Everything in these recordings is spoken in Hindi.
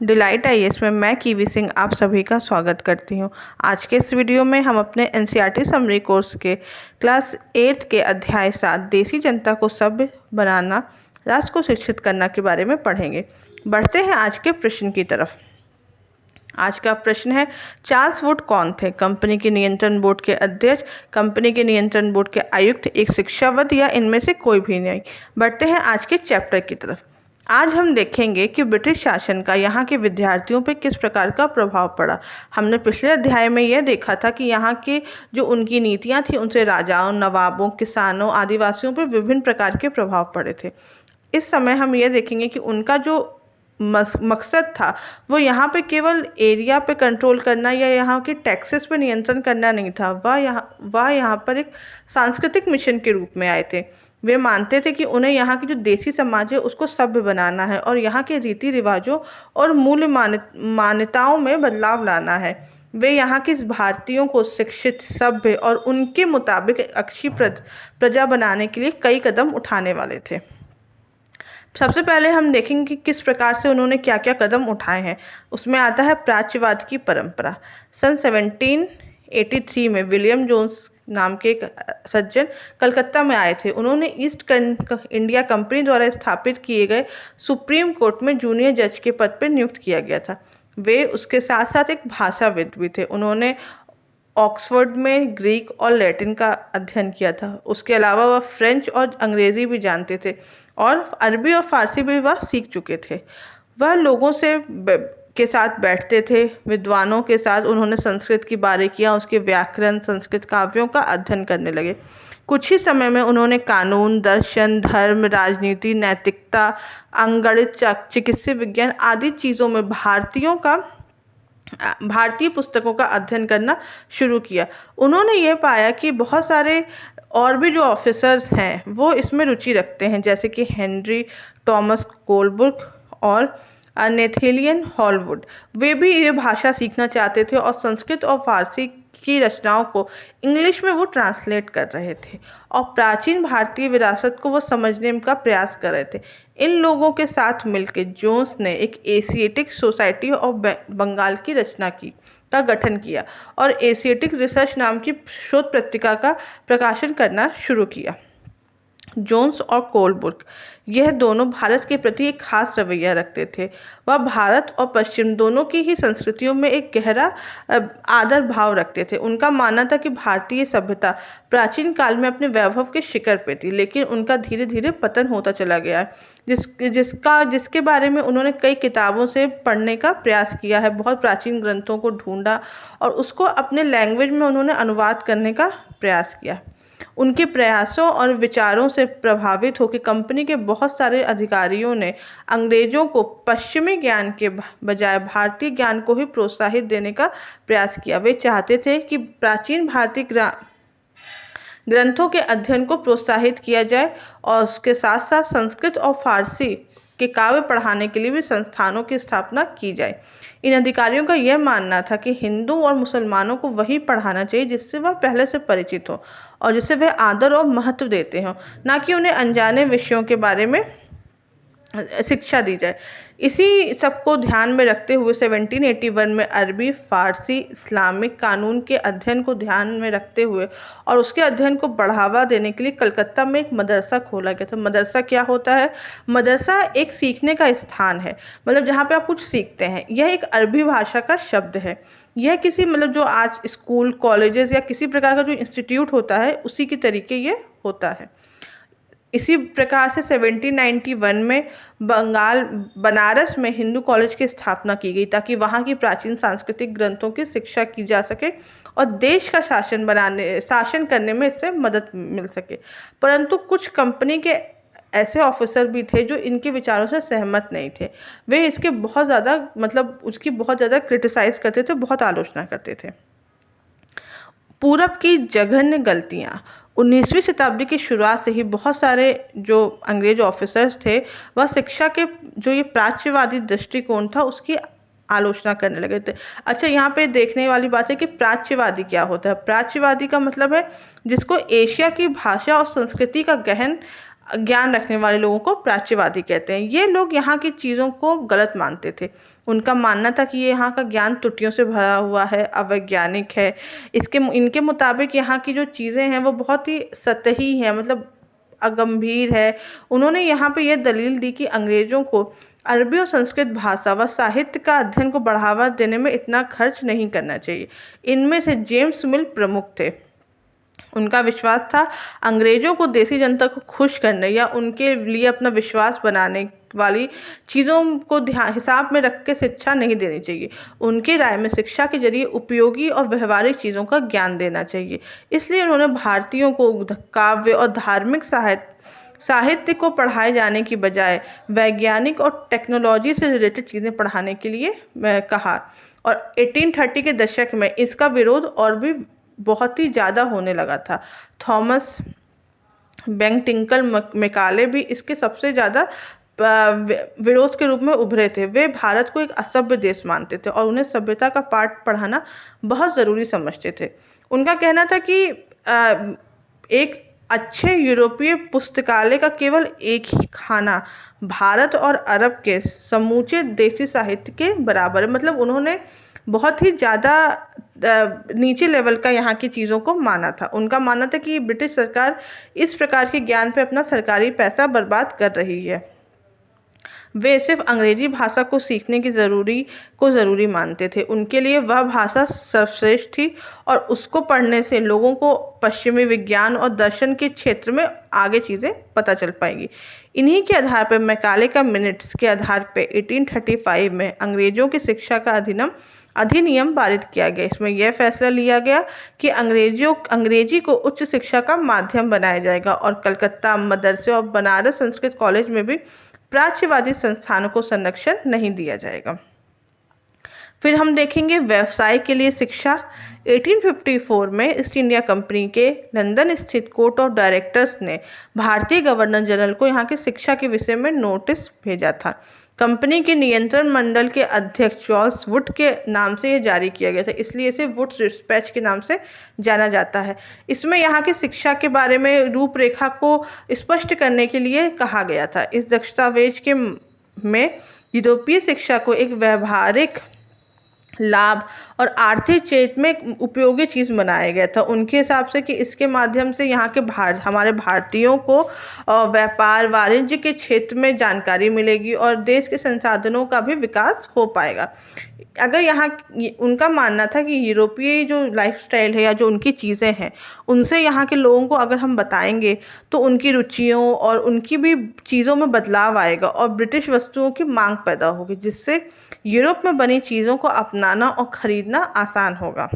डिलाइट आईएएस में मैं कीवी सिंह आप सभी का स्वागत करती हूँ। आज के इस वीडियो में हम अपने एनसीईआरटी समरी कोर्स के क्लास 8 के अध्याय 7 देसी जनता को सभ्य बनाना, राष्ट्र को शिक्षित करना के बारे में पढ़ेंगे। बढ़ते हैं आज के प्रश्न की तरफ। आज का प्रश्न है, चार्ल्स वुड कौन थे? कंपनी के नियंत्रण बोर्ड के अध्यक्ष, कंपनी के नियंत्रण बोर्ड के आयुक्त, एक शिक्षाविद या इनमें से कोई भी नहीं। बढ़ते हैं आज के चैप्टर की तरफ। आज हम देखेंगे कि ब्रिटिश शासन का यहाँ के विद्यार्थियों पर किस प्रकार का प्रभाव पड़ा। हमने पिछले अध्याय में यह देखा था कि यहाँ के जो उनकी नीतियाँ थी उनसे राजाओं, नवाबों, किसानों, आदिवासियों पर विभिन्न प्रकार के प्रभाव पड़े थे। इस समय हम यह देखेंगे कि उनका जो मकसद था वो यहाँ पे केवल एरिया पे कंट्रोल करना या यहाँ के टैक्सेस पे नियंत्रण करना नहीं था। वह यहाँ पर एक सांस्कृतिक मिशन के रूप में आए थे। वे मानते थे कि उन्हें यहाँ की जो देसी समाज है उसको सभ्य बनाना है और यहाँ के रीति रिवाजों और मूल्य मान्यताओं में बदलाव लाना है। वे यहाँ के भारतीयों को शिक्षित, सभ्य और उनके मुताबिक अच्छी प्रजा बनाने के लिए कई कदम उठाने वाले थे। सबसे पहले हम देखेंगे कि किस प्रकार से उन्होंने क्या क्या कदम उठाए हैं। उसमें आता है प्राच्यवाद की परंपरा। सन 1783 में विलियम जोन्स नाम के एक सज्जन कलकत्ता में आए थे। उन्होंने ईस्ट इंडिया कंपनी द्वारा स्थापित किए गए सुप्रीम कोर्ट में जूनियर जज के पद पर नियुक्त किया गया था। वे उसके साथ साथ एक भाषाविद भी थे। उन्होंने ऑक्सफोर्ड में ग्रीक और लैटिन का अध्ययन किया था। उसके अलावा वह फ्रेंच और अंग्रेज़ी भी जानते थे और अरबी और फारसी भी वह सीख चुके थे। वह लोगों के साथ बैठते थे, विद्वानों के साथ उन्होंने संस्कृत की बारीकियां, उसके व्याकरण, संस्कृत काव्यों का अध्ययन करने लगे। कुछ ही समय में उन्होंने कानून, दर्शन, धर्म, राजनीति, नैतिकता, अंकगणित, चिकित्सा विज्ञान आदि चीज़ों में भारतीय पुस्तकों का अध्ययन करना शुरू किया। उन्होंने ये पाया कि बहुत सारे और भी जो ऑफिसर्स हैं वो इसमें रुचि रखते हैं, जैसे कि हेनरी थॉमस कोलब्रुक और नेथेलियन हॉलवुड। वे भी ये भाषा सीखना चाहते थे और संस्कृत और फारसी की रचनाओं को इंग्लिश में वो ट्रांसलेट कर रहे थे और प्राचीन भारतीय विरासत को वो समझने का प्रयास कर रहे थे। इन लोगों के साथ मिलकर जोन्स ने एक एशियाटिक सोसाइटी ऑफ बंगाल की रचना का गठन किया और एशियाटिक रिसर्च नाम की शोध पत्रिका का प्रकाशन करना शुरू किया। जोन्स और कोलब्रुक यह दोनों भारत के प्रति एक खास रवैया रखते थे। वह भारत और पश्चिम दोनों की ही संस्कृतियों में एक गहरा आदर भाव रखते थे। उनका मानना था कि भारतीय सभ्यता प्राचीन काल में अपने वैभव के शिखर पे थी, लेकिन उनका धीरे धीरे पतन होता चला गया है, जिसके बारे में उन्होंने कई किताबों से पढ़ने का प्रयास किया है। बहुत प्राचीन ग्रंथों को ढूंढा और उसको अपने लैंग्वेज में उन्होंने अनुवाद करने का प्रयास किया। उनके प्रयासों और विचारों से प्रभावित होकर कंपनी के बहुत सारे अधिकारियों ने अंग्रेजों को पश्चिमी ज्ञान के बजाय भारतीय ज्ञान को ही प्रोत्साहित देने का प्रयास किया। वे चाहते थे कि प्राचीन भारतीय ग्रंथों के अध्ययन को प्रोत्साहित किया जाए और उसके साथ साथ संस्कृत और फारसी के काव्य पढ़ाने के लिए भी संस्थानों की स्थापना की जाए। इन अधिकारियों का यह मानना था कि हिंदू और मुसलमानों को वही पढ़ाना चाहिए जिससे वह पहले से परिचित हो और जिसे वह आदर और महत्व देते हों, ना कि उन्हें अनजाने विषयों के बारे में शिक्षा दी जाए। इसी सबको ध्यान में रखते हुए 1781 में अरबी, फारसी, इस्लामिक कानून के अध्ययन को ध्यान में रखते हुए और उसके अध्ययन को बढ़ावा देने के लिए कलकत्ता में एक मदरसा खोला गया था। मदरसा क्या होता है? मदरसा एक सीखने का स्थान है, मतलब जहाँ पे आप कुछ सीखते हैं। यह एक अरबी भाषा का शब्द है। यह किसी मतलब जो आज स्कूल, कॉलेजेस या किसी प्रकार का जो इंस्टीट्यूट होता है उसी के तरीके ये होता है। इसी प्रकार से 1791 में बनारस में हिंदू कॉलेज की स्थापना की गई ताकि वहाँ की प्राचीन सांस्कृतिक ग्रंथों की शिक्षा की जा सके और देश का शासन करने में इससे मदद मिल सके। परंतु कुछ कंपनी के ऐसे ऑफिसर भी थे जो इनके विचारों से सहमत नहीं थे। वे इसके बहुत ज़्यादा उसकी बहुत ज़्यादा क्रिटिसाइज़ करते थे, बहुत आलोचना करते थे। पूरब की जघन्य गलतियाँ। 19वीं शताब्दी की शुरुआत से ही बहुत सारे जो अंग्रेज ऑफिसर्स थे वह शिक्षा के जो ये प्राच्यवादी दृष्टिकोण था उसकी आलोचना करने लगे थे। अच्छा, यहाँ पे देखने वाली बात है कि प्राच्यवादी क्या होता है। प्राच्यवादी का मतलब है जिसको एशिया की भाषा और संस्कृति का गहन ज्ञान रखने वाले लोगों को प्राच्यवादी कहते हैं। ये लोग यहाँ की चीज़ों को गलत मानते थे। उनका मानना था कि ये यहाँ का ज्ञान त्रुटियों से भरा हुआ है, अवैज्ञानिक है। इनके मुताबिक यहाँ की जो चीज़ें हैं वो बहुत ही सतही है, मतलब अगंभीर है। उन्होंने यहाँ पे ये दलील दी कि अंग्रेजों को अरबी और संस्कृत भाषा व साहित्य का अध्ययन को बढ़ावा देने में इतना खर्च नहीं करना चाहिए। इनमें से जेम्स मिल प्रमुख थे। उनका विश्वास था अंग्रेजों को देसी जनता को खुश करने या उनके लिए अपना विश्वास बनाने वाली चीज़ों को ध्यान हिसाब में रख के शिक्षा नहीं देनी चाहिए। उनकी राय में शिक्षा के जरिए उपयोगी और व्यवहारिक चीज़ों का ज्ञान देना चाहिए। इसलिए उन्होंने भारतीयों को काव्य और धार्मिक साहित्य को पढ़ाए जाने की बजाय वैज्ञानिक और टेक्नोलॉजी से रिलेटेड चीज़ें पढ़ाने के लिए कहा। और 1830 के दशक में इसका विरोध और भी बहुत ही ज़्यादा होने लगा था। थॉमस बेंटिंकल मैकाले भी इसके सबसे ज़्यादा विरोध के रूप में उभरे थे। वे भारत को एक असभ्य देश मानते थे और उन्हें सभ्यता का पाठ पढ़ाना बहुत ज़रूरी समझते थे। उनका कहना था कि एक अच्छे यूरोपीय पुस्तकालय का केवल एक ही खाना भारत और अरब के समूचे देसी साहित्य के बराबर है। मतलब उन्होंने बहुत ही ज़्यादा नीचे लेवल का यहाँ की चीज़ों को माना था। उनका मानना था कि ब्रिटिश सरकार इस प्रकार के ज्ञान पे अपना सरकारी पैसा बर्बाद कर रही है। वे सिर्फ अंग्रेजी भाषा को सीखने की ज़रूरी मानते थे। उनके लिए वह भाषा सर्वश्रेष्ठ थी और उसको पढ़ने से लोगों को पश्चिमी विज्ञान और दर्शन के क्षेत्र में आगे चीज़ें पता चल पाएंगी। इन्हीं के आधार पर मैकाले का मिनट्स के आधार पर 1835 में अंग्रेजों की शिक्षा का अधिनियम पारित किया गया। इसमें यह फैसला लिया गया कि अंग्रेजी को उच्च शिक्षा का माध्यम बनाया जाएगा और कलकत्ता मदरसे और बनारस संस्कृत कॉलेज में भी प्राच्यवादी संस्थानों को संरक्षण नहीं दिया जाएगा। फिर हम देखेंगे व्यवसाय के लिए शिक्षा। 1854 में ईस्ट इंडिया कंपनी के लंदन स्थित कोर्ट ऑफ डायरेक्टर्स ने भारतीय गवर्नर जनरल को यहाँ की शिक्षा के विषय में नोटिस भेजा था। कंपनी के नियंत्रण मंडल के अध्यक्ष चार्ल्स वुड के नाम से यह जारी किया गया था, इसलिए इसे वुड्स डिस्पैच के नाम से जाना जाता है। इसमें यहाँ की शिक्षा के बारे में रूपरेखा को स्पष्ट करने के लिए कहा गया था। इस दस्तावेज में यूरोपीय शिक्षा को एक व्यवहारिक लाभ और आर्थिक क्षेत्र में उपयोगी चीज़ बनाया गया था। उनके हिसाब से कि इसके माध्यम से यहाँ के हमारे भारतीयों को व्यापार वाणिज्य के क्षेत्र में जानकारी मिलेगी और देश के संसाधनों का भी विकास हो पाएगा। अगर यहाँ उनका मानना था कि यूरोपीय जो लाइफस्टाइल है या जो उनकी चीज़ें हैं उनसे यहाँ के लोगों को अगर हम बताएंगे तो उनकी रुचियों और उनकी भी चीज़ों में बदलाव आएगा और ब्रिटिश वस्तुओं की मांग पैदा होगी, जिससे यूरोप में बनी चीज़ों को अपनाना और ख़रीदना आसान होगा।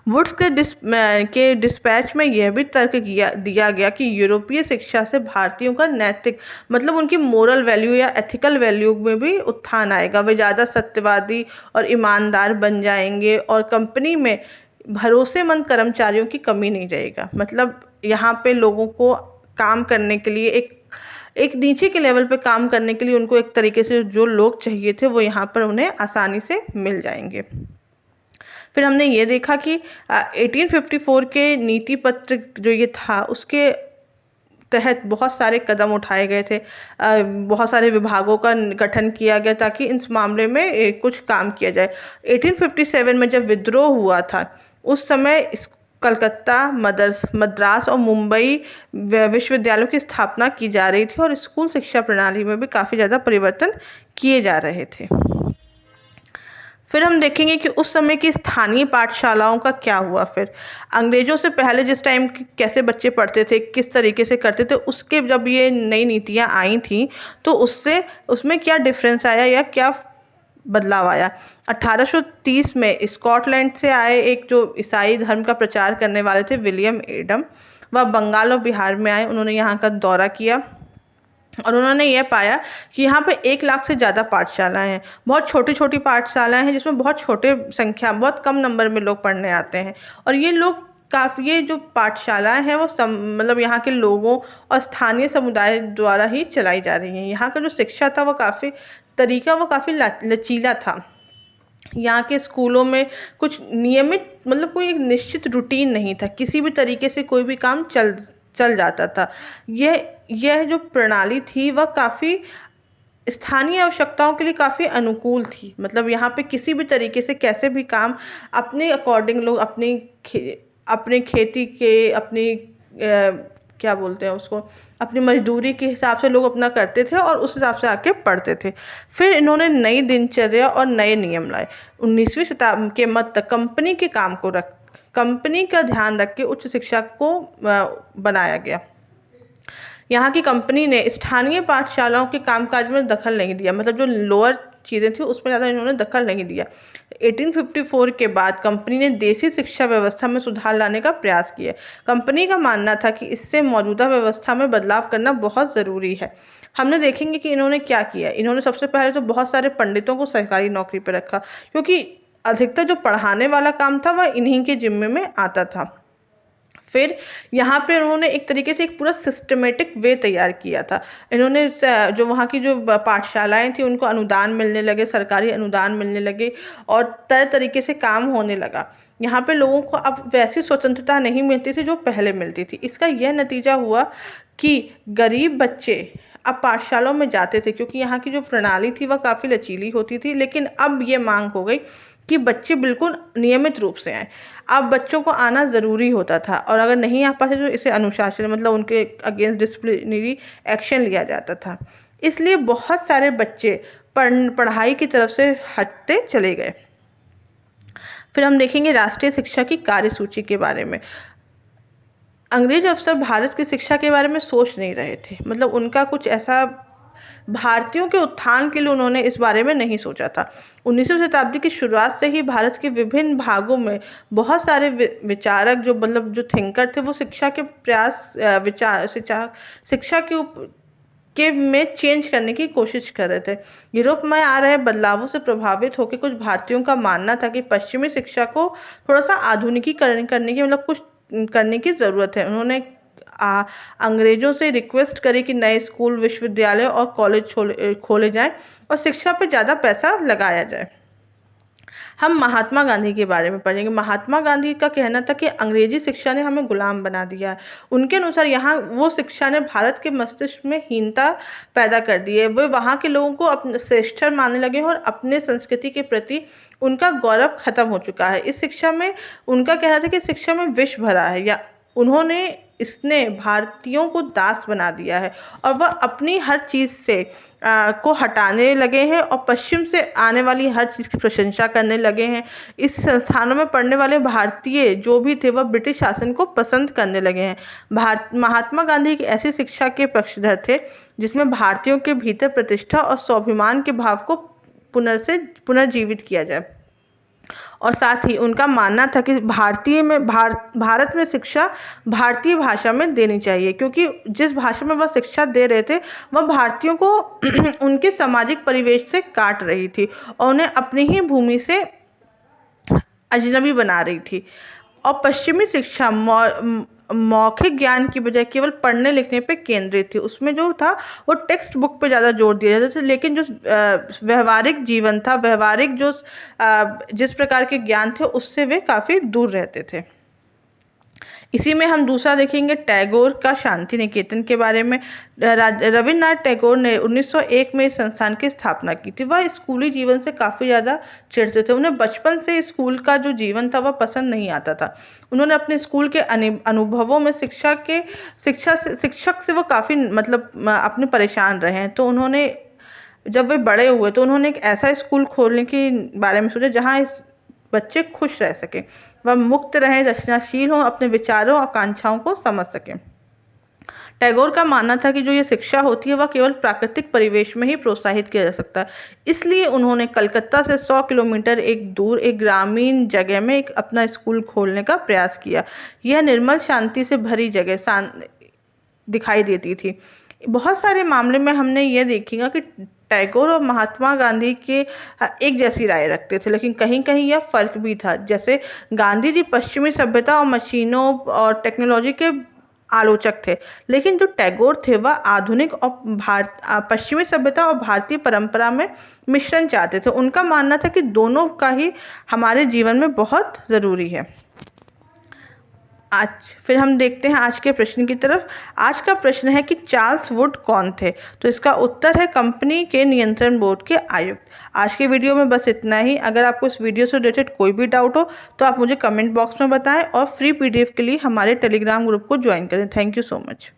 वुड्स के डिस्पैच में यह भी तर्क दिया गया कि यूरोपीय शिक्षा से भारतीयों का नैतिक मतलब उनकी मोरल वैल्यू या एथिकल वैल्यू में भी उत्थान आएगा। वे ज़्यादा सत्यवादी और ईमानदार बन जाएंगे और कंपनी में भरोसेमंद कर्मचारियों की कमी नहीं रहेगा। मतलब यहाँ पे लोगों को काम करने के लिए एक नीचे के लेवल पे काम करने के लिए उनको एक तरीके से जो लोग चाहिए थे वो यहाँ पर उन्हें आसानी से मिल जाएंगे। फिर हमने ये देखा कि 1854 के नीति पत्र जो ये था उसके तहत बहुत सारे कदम उठाए गए थे। बहुत सारे विभागों का गठन किया गया ताकि इस मामले में कुछ काम किया जाए। 1857 में जब विद्रोह हुआ था उस समय कलकत्ता मद्रास और मुंबई विश्वविद्यालयों की स्थापना की जा रही थी और स्कूल शिक्षा प्रणाली में भी काफ़ी ज़्यादा परिवर्तन किए जा रहे थे। फिर हम देखेंगे कि उस समय की स्थानीय पाठशालाओं का क्या हुआ। फिर अंग्रेज़ों से पहले जिस टाइम कैसे बच्चे पढ़ते थे, किस तरीके से करते थे, उसके जब ये नई नीतियाँ आई थी तो उसमें क्या डिफरेंस आया या क्या बदलाव आया। 1830 में स्कॉटलैंड से आए एक जो ईसाई धर्म का प्रचार करने वाले थे विलियम एडम, वह बंगाल और बिहार में आए। उन्होंने यहाँ का दौरा किया और उन्होंने यह पाया कि यहाँ पे 1 लाख से ज़्यादा पाठशालाएँ हैं। बहुत छोटी छोटी पाठशालाएँ हैं जिसमें बहुत कम नंबर में लोग पढ़ने आते हैं और ये जो पाठशालाएँ हैं वो मतलब यहाँ के लोगों और स्थानीय समुदाय द्वारा ही चलाई जा रही हैं। यहाँ का जो शिक्षा था वो काफ़ी लचीला था। यहाँ के स्कूलों में कुछ नियमित मतलब कोई एक निश्चित रूटीन नहीं था, किसी भी तरीके से कोई भी काम चल जाता था। यह जो प्रणाली थी वह काफ़ी स्थानीय आवश्यकताओं के लिए काफ़ी अनुकूल थी। मतलब यहाँ पे किसी भी तरीके से कैसे भी काम अपने अकॉर्डिंग लोग अपने खेती के अपनी क्या बोलते हैं उसको, अपनी मजदूरी के हिसाब से लोग अपना करते थे और उस हिसाब से आके पढ़ते थे। फिर इन्होंने नई दिनचर्या और नए नियम लाए। 19वीं शताब्दी के मध्य तक कंपनी का ध्यान रख के उच्च शिक्षा को बनाया गया। यहाँ की कंपनी ने स्थानीय पाठशालाओं के कामकाज में दखल नहीं दिया। मतलब जो लोअर चीज़ें थी उसमें ज़्यादा इन्होंने दखल नहीं दिया। 1854 के बाद कंपनी ने देसी शिक्षा व्यवस्था में सुधार लाने का प्रयास किया। कंपनी का मानना था कि इससे मौजूदा व्यवस्था में बदलाव करना बहुत ज़रूरी है। हमने देखेंगे कि इन्होंने क्या किया। इन्होंने सबसे पहले तो बहुत सारे पंडितों को सरकारी नौकरी पर रखा, क्योंकि अधिकतर जो पढ़ाने वाला काम था वह इन्हीं के जिम्मे में आता था। फिर यहाँ पे उन्होंने एक तरीके से एक पूरा सिस्टमेटिक वे तैयार किया था। इन्होंने जो वहाँ की जो पाठशालाएं थी उनको अनुदान मिलने लगे, सरकारी अनुदान मिलने लगे और तरह तरीके से काम होने लगा। यहाँ पे लोगों को अब वैसी स्वतंत्रता नहीं मिलती थी जो पहले मिलती थी। इसका यह नतीजा हुआ कि गरीब बच्चे अब पाठशालाओं में जाते थे, क्योंकि यहाँ की जो प्रणाली थी वह काफ़ी लचीली होती थी। लेकिन अब ये मांग हो गई कि बच्चे बिल्कुल नियमित रूप से आएँ। अब बच्चों को आना ज़रूरी होता था और अगर नहीं आ पाते तो इसे अनुशासन, मतलब उनके अगेंस्ट डिसिप्लिनरी एक्शन लिया जाता था। इसलिए बहुत सारे बच्चे पढ़ाई की तरफ से हटते चले गए। फिर हम देखेंगे राष्ट्रीय शिक्षा की कार्यसूची के बारे में। अंग्रेज अफसर भारत की शिक्षा के बारे में सोच नहीं रहे थे। मतलब उनका कुछ ऐसा भारतीयों के उत्थान के लिए उन्होंने इस बारे में नहीं सोचा था। 19वीं शताब्दी की शुरुआत से ही भारत के विभिन्न भागों में बहुत सारे विचारक जो थिंकर थे वो शिक्षा के प्रयास शिक्षा के में चेंज करने की कोशिश कर रहे थे। यूरोप में आ रहे बदलावों से प्रभावित होकर कुछ भारतीयों का मानना था कि पश्चिमी शिक्षा को थोड़ा सा आधुनिकीकरण करने की कुछ करने की ज़रूरत है। उन्होंने अंग्रेजों से रिक्वेस्ट करी कि नए स्कूल, विश्वविद्यालय और कॉलेज खोले जाएं और शिक्षा पे ज़्यादा पैसा लगाया जाए। हम महात्मा गांधी के बारे में पढ़ेंगे। महात्मा गांधी का कहना था कि अंग्रेजी शिक्षा ने हमें गुलाम बना दिया है। उनके अनुसार यहाँ वो शिक्षा ने भारत के मस्तिष्क में हीनता पैदा कर दी है। वे वहाँ के लोगों को अपने श्रेष्ठ मानने लगे हैं और अपने संस्कृति के प्रति उनका गौरव खत्म हो चुका है। इस शिक्षा में उनका कहना था कि शिक्षा में विष भरा है, या इसने भारतीयों को दास बना दिया है और वह अपनी हर चीज़ से को हटाने लगे हैं और पश्चिम से आने वाली हर चीज़ की प्रशंसा करने लगे हैं। इस संस्थानों में पढ़ने वाले भारतीय जो भी थे वह ब्रिटिश शासन को पसंद करने लगे हैं। महात्मा गांधी एक ऐसी शिक्षा के पक्षधर थे जिसमें भारतीयों के भीतर प्रतिष्ठा और स्वाभिमान के भाव को पुनर्जीवित किया जाए। और साथ ही उनका मानना था कि भारत में शिक्षा भारतीय भाषा में देनी चाहिए, क्योंकि जिस भाषा में वह शिक्षा दे रहे थे वह भारतीयों को उनके सामाजिक परिवेश से काट रही थी और उन्हें अपनी ही भूमि से अजनबी बना रही थी। और पश्चिमी शिक्षा मौखिक ज्ञान की बजाय केवल पढ़ने लिखने पे केंद्रित थी। उसमें जो था वो टेक्स्ट बुक पे ज़्यादा जोर दिया जाता था, लेकिन जो व्यवहारिक जीवन था, जिस प्रकार के ज्ञान थे उससे वे काफ़ी दूर रहते थे। इसी में हम दूसरा देखेंगे टैगोर का शांति निकेतन के बारे में। रविन्द्रनाथ टैगोर ने 1901 में इस संस्थान की स्थापना की थी। वह स्कूली जीवन से काफ़ी ज़्यादा चिढ़ते थे। उन्हें बचपन से स्कूल का जो जीवन था वह पसंद नहीं आता था। उन्होंने अपने स्कूल के अनुभवों में शिक्षक से वो काफ़ी अपने परेशान रहे हैं। तो उन्होंने जब वे बड़े हुए तो उन्होंने एक ऐसा स्कूल खोलने के बारे में सोचा जहाँ बच्चे खुश रह सकें, वह मुक्त रहें, रचनाशील हों, अपने विचारों आकांक्षाओं को समझ सकें। टैगोर का मानना था कि जो ये शिक्षा होती है वह केवल प्राकृतिक परिवेश में ही प्रोत्साहित किया जा सकता है। इसलिए उन्होंने कलकत्ता से 100 किलोमीटर दूर एक ग्रामीण जगह में एक अपना स्कूल खोलने का प्रयास किया। यह निर्मल शांति से भरी जगह दिखाई देती थी। बहुत सारे मामले में हमने यह देखेगा कि टैगोर और महात्मा गांधी के एक जैसी राय रखते थे, लेकिन कहीं कहीं यह फ़र्क भी था। जैसे गांधी जी पश्चिमी सभ्यता और मशीनों और टेक्नोलॉजी के आलोचक थे, लेकिन जो टैगोर थे वह आधुनिक और पश्चिमी सभ्यता और भारतीय परंपरा में मिश्रण चाहते थे। उनका मानना था कि दोनों का ही हमारे जीवन में बहुत ज़रूरी है। आज फिर हम देखते हैं आज के प्रश्न की तरफ। आज का प्रश्न है कि चार्ल्स वुड कौन थे? तो इसका उत्तर है कंपनी के नियंत्रण बोर्ड के आयुक्त। आज के वीडियो में बस इतना ही। अगर आपको इस वीडियो से रिलेटेड कोई भी डाउट हो तो आप मुझे कमेंट बॉक्स में बताएं और फ्री पीडीएफ के लिए हमारे टेलीग्राम ग्रुप को ज्वाइन करें। Thank you so much.